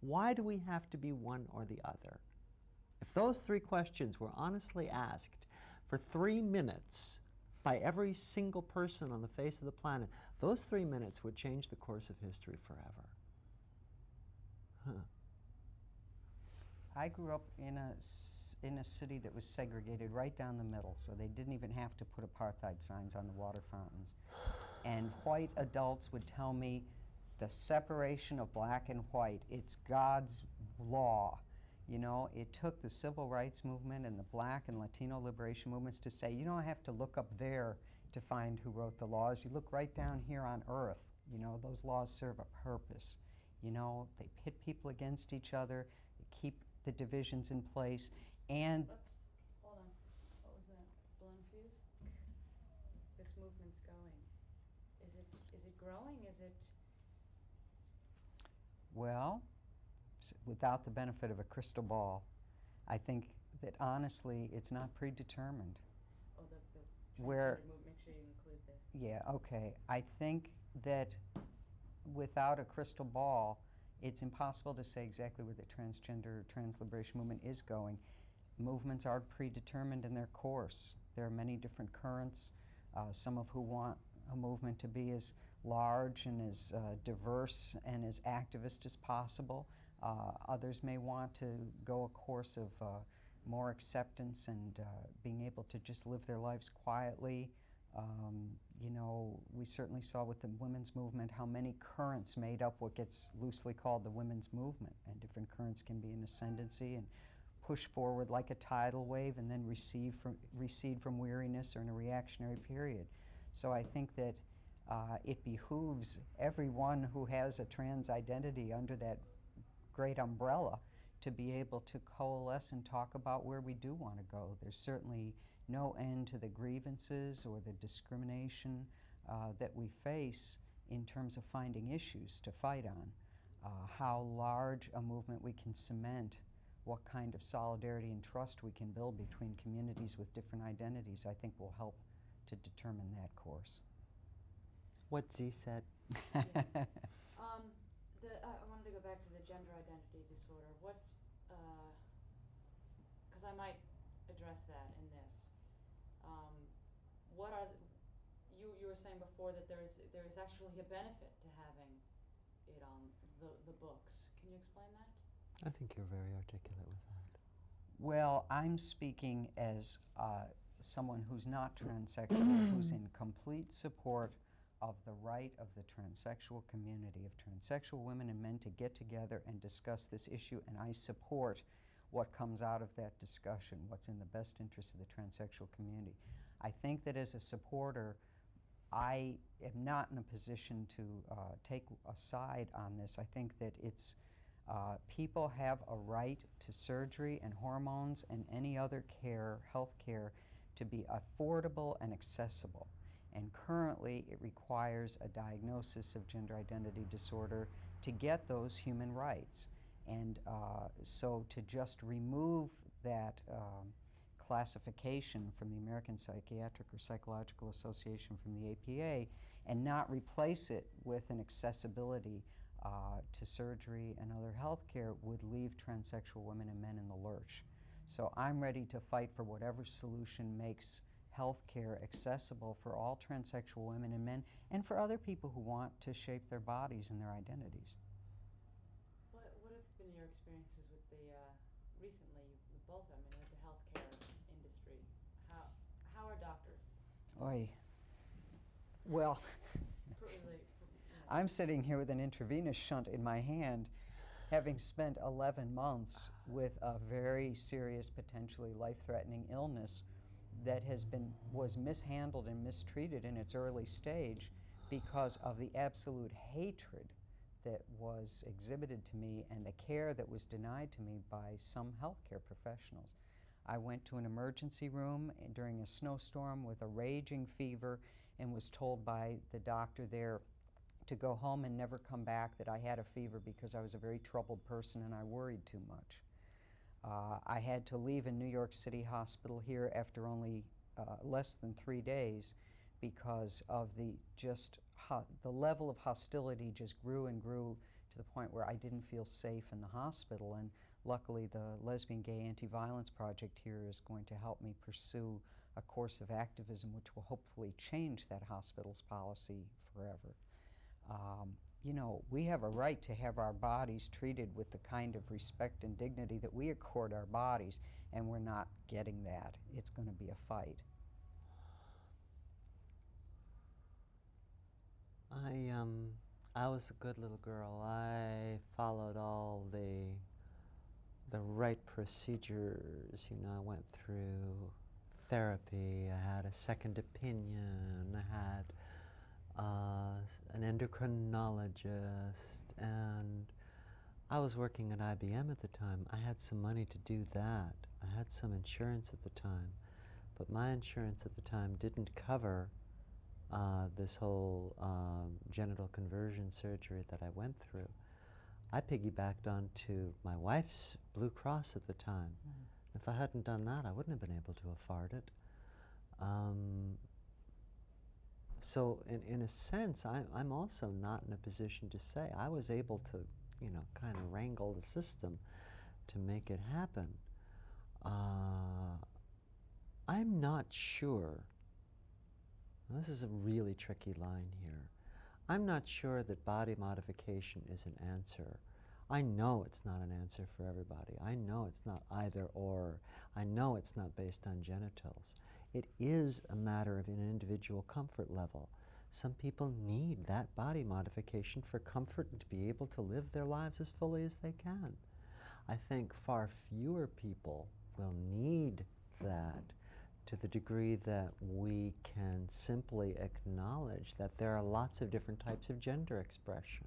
Why do we have to be one or the other? If those three questions were honestly asked for 3 minutes by every single person on the face of the planet, those 3 minutes would change the course of history forever. I grew up in a city that was segregated right down the middle, so they didn't even have to put apartheid signs on the water fountains. And white adults would tell me, the separation of black and white, it's God's law. It took the civil rights movement and the black and Latino liberation movements to say, you don't have to look up there to find who wrote the laws. You look right down here on earth. Those laws serve a purpose. They pit people against each other, they keep the divisions in place, and... Oops, hold on. What was that? Blown fuse? This movement's going. Is it growing? Is it... Well, without the benefit of a crystal ball, I think that honestly it's not predetermined. Oh, the Where, transgender movement, make sure you include the... Yeah, okay. I think that without a crystal ball, it's impossible to say exactly where the transgender, trans-liberation movement is going. Movements are predetermined in their course. There are many different currents, some of who want a movement to be as large and as diverse and as activist as possible. Others may want to go a course of more acceptance and being able to just live their lives quietly. We certainly saw with the women's movement how many currents made up what gets loosely called the women's movement, and different currents can be in ascendancy and push forward like a tidal wave and then recede from weariness or in a reactionary period. So I think that it behooves everyone who has a trans identity under that great umbrella to be able to coalesce and talk about where we do want to go. There's certainly no end to the grievances or the discrimination that we face in terms of finding issues to fight on. How large a movement we can cement, what kind of solidarity and trust we can build between communities with different identities, I think will help to determine that course. What Z said. I wanted to go back to the gender identity disorder. Because I might address that in this. What are you were saying before that there is actually a benefit to having it on the books. Can you explain that? I think you're very articulate with that. Well, I'm speaking as someone who's not transsexual, who's in complete support of the right of the transsexual community, of transsexual women and men to get together and discuss this issue, and I support what comes out of that discussion, what's in the best interest of the transsexual community. I think that as a supporter, I am not in a position to take a side on this. I think that it's people have a right to surgery and hormones and any other care, health care, to be affordable and accessible. And currently, it requires a diagnosis of gender identity disorder to get those human rights. And so to just remove that classification from the American Psychiatric or Psychological Association from the APA and not replace it with an accessibility to surgery and other health care would leave transsexual women and men in the lurch. So I'm ready to fight for whatever solution makes health care accessible for all transsexual women and men and for other people who want to shape their bodies and their identities. What have been your experiences with the, recently, with both, I mean, with the healthcare industry? How are doctors? Oy. Well, I'm sitting here with an intravenous shunt in my hand, having spent 11 months with a very serious, potentially life-threatening illness that was mishandled and mistreated in its early stage because of the absolute hatred that was exhibited to me and the care that was denied to me by some healthcare professionals. I went to an emergency room during a snowstorm with a raging fever and was told by the doctor there to go home and never come back, that I had a fever because I was a very troubled person and I worried too much. I had to leave in New York City Hospital here after only less than 3 days because of the level of hostility just grew and grew to the point where I didn't feel safe in the hospital. And luckily the Lesbian Gay Anti-Violence Project here is going to help me pursue a course of activism which will hopefully change that hospital's policy forever. You know, we have a right to have our bodies treated with the kind of respect and dignity that we accord our bodies, and we're not getting that. It's going to be a fight. I was a good little girl. I followed all the right procedures. You know, I went through therapy. I had a second opinion. I had an endocrinologist, and I was working at IBM at the time. I had some money to do that. I had some insurance at the time, but my insurance at the time didn't cover this whole genital conversion surgery that I went through. I piggybacked onto my wife's Blue Cross at the time. Mm-hmm. If I hadn't done that, I wouldn't have been able to afford it. So in a sense, I'm also not in a position to say. I was able to, you know, kind of wrangle the system to make it happen. I'm not sure, and this is a really tricky line here, I'm not sure that body modification is an answer. I know it's not an answer for everybody. I know it's not either or. I know it's not based on genitals. It is a matter of an individual comfort level. Some people need that body modification for comfort and to be able to live their lives as fully as they can. I think far fewer people will need that to the degree that we can simply acknowledge that there are lots of different types of gender expression.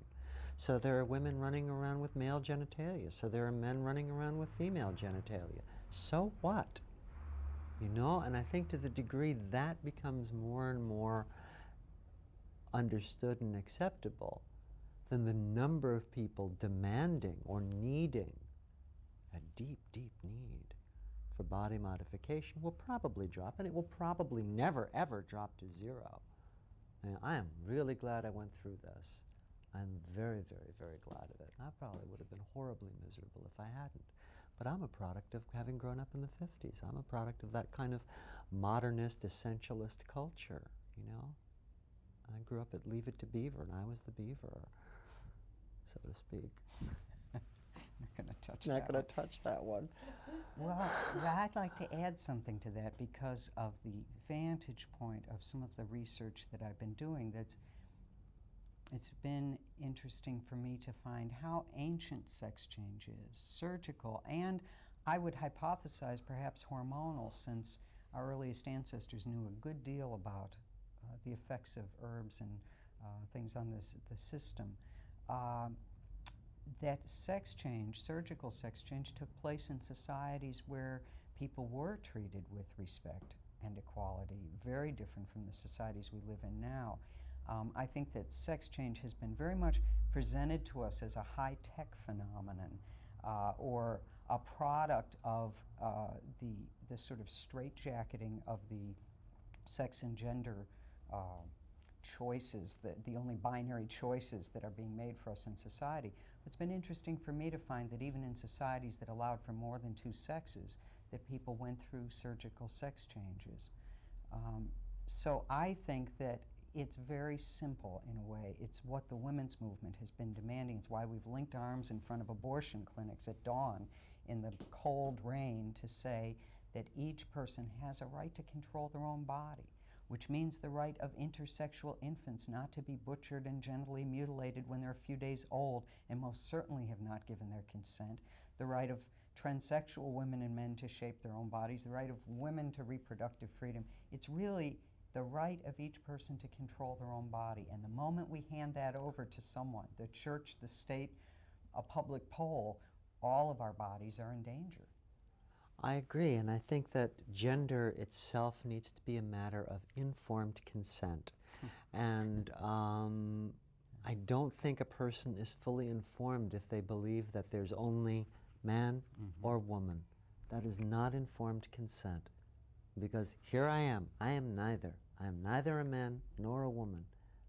So there are women running around with male genitalia. So there are men running around with female genitalia. So what? You know, and I think to the degree that becomes more and more understood and acceptable, then the number of people demanding or needing a deep, deep need for body modification will probably drop, and it will probably never, ever drop to zero. And I am really glad I went through this. I'm very, very, very glad of it. I probably would have been horribly miserable if I hadn't. But I'm a product of having grown up in the 50s. I'm a product of that kind of modernist, essentialist culture, you know? I grew up at Leave It to Beaver, and I was the beaver, so to speak. Not going to touch that one. Well, I'd like to add something to that because of the vantage point of some of the research that I've been doing. It's been interesting for me to find how ancient sex change is, surgical, and I would hypothesize perhaps hormonal, since our earliest ancestors knew a good deal about the effects of herbs and things on the system, that sex change, surgical sex change, took place in societies where people were treated with respect and equality, very different from the societies we live in now. I think that sex change has been very much presented to us as a high-tech phenomenon or a product of the sort of straitjacketing of the sex and gender choices, the only binary choices that are being made for us in society. It's been interesting for me to find that even in societies that allowed for more than two sexes, that people went through surgical sex changes. So I think that it's very simple in a way. It's what the women's movement has been demanding. It's why we've linked arms in front of abortion clinics at dawn in the cold rain to say that each person has a right to control their own body, which means the right of intersexual infants not to be butchered and genitally mutilated when they're a few days old and most certainly have not given their consent, the right of transsexual women and men to shape their own bodies, the right of women to reproductive freedom. It's really the right of each person to control their own body. And the moment we hand that over to someone, the church, the state, a public poll, all of our bodies are in danger. I agree, and I think that gender itself needs to be a matter of informed consent. And I don't think a person is fully informed if they believe that there's only man or woman. That is not informed consent. Because here I am neither. I am neither a man nor a woman.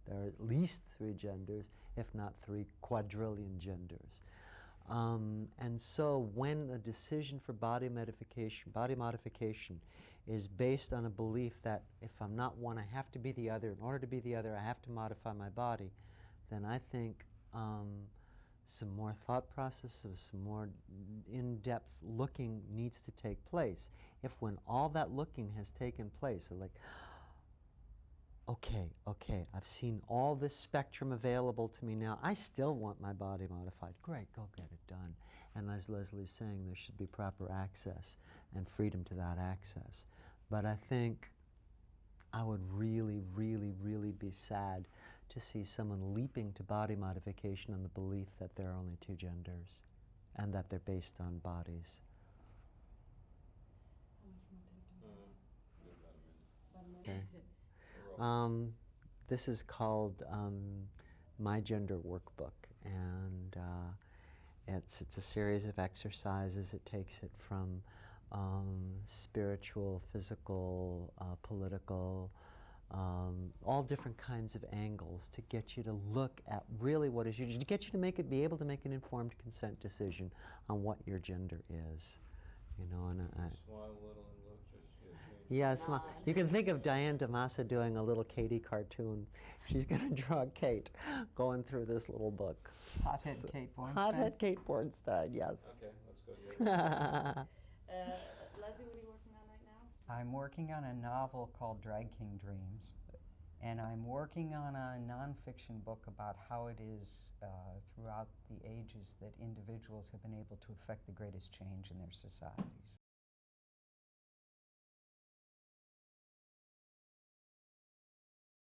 There are at least 3 genders, if not 3 quadrillion genders. And so when a decision for body modification is based on a belief that if I'm not one, I have to be the other. In order to be the other, I have to modify my body, then I think some more thought processes, some more in-depth looking needs to take place. If when all that looking has taken place, so like, okay, I've seen all this spectrum available to me now. I still want my body modified. Great, go get it done. And as Leslie's saying, there should be proper access and freedom to that access. But I think I would really, really, really be sad to see someone leaping to body modification on the belief that there are only 2 genders and that they're based on bodies. Okay. This is called My Gender Workbook, and it's a series of exercises. It takes it from spiritual, physical, political, all different kinds of angles to get you to look at really what is your, to get you to be able to make an informed consent decision on what your gender is. You know, and smile a little and look, just yeah, smile. You can think of Diane DeMassa doing a little Katie cartoon. She's going to draw Kate going through this little book. Hothead Kate Bornstein. Hothead Kate Bornstein, yes. Okay, let's go the other way. Leslie, what are you working on right now? I'm working on a novel called Drag King Dreams, and I'm working on a nonfiction book about how it is throughout the ages that individuals have been able to effect the greatest change in their societies.